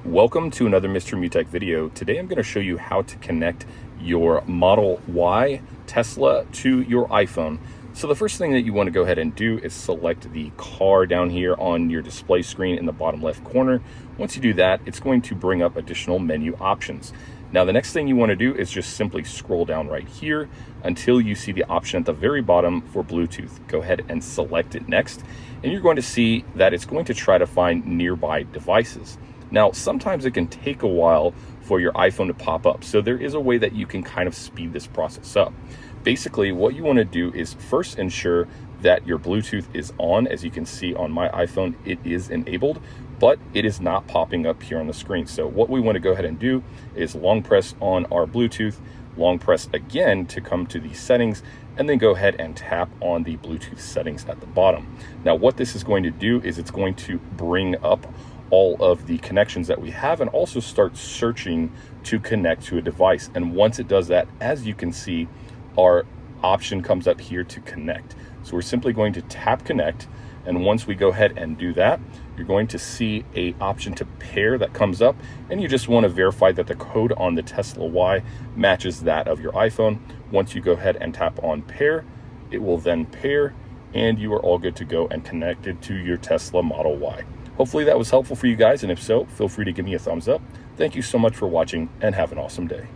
Welcome to another Mr. Mutech video. Today I'm going to show you how to connect your Model Y Tesla to your iPhone. So the first thing that you want to go ahead and do is select the car down here on your display screen in the bottom left corner. Once you do that, it's going to bring up additional menu options. Now the next thing you want to do is just simply scroll down right here until you see the option at the very bottom for Bluetooth. Go ahead and select it next, and you're going to see that it's going to try to find nearby devices. Now, sometimes it can take a while for your iPhone to pop up, so there is a way that you can kind of speed this process up. Basically, what you want to do is first ensure that your Bluetooth is on. As you can see on my iPhone, it is enabled, but it is not popping up here on the screen. So what we want to go ahead and do is long press on our Bluetooth, long press again to come to the settings, and then go ahead and tap on the Bluetooth settings at the bottom. Now, what this is going to do is it's going to bring up all of the connections that we have and also start searching to connect to a device. And once it does that, as you can see, our option comes up here to connect. So we're simply going to tap connect, and once we go ahead and do that, you're going to see a option to pair that comes up, and you just want to verify that the code on the Tesla Y matches that of your iPhone. Once you go ahead and tap on pair, it will then pair, and you are all good to go and connected to your Tesla Model Y. Hopefully that was helpful for you guys, and if so, feel free to give me a thumbs up. Thank you so much for watching, and have an awesome day.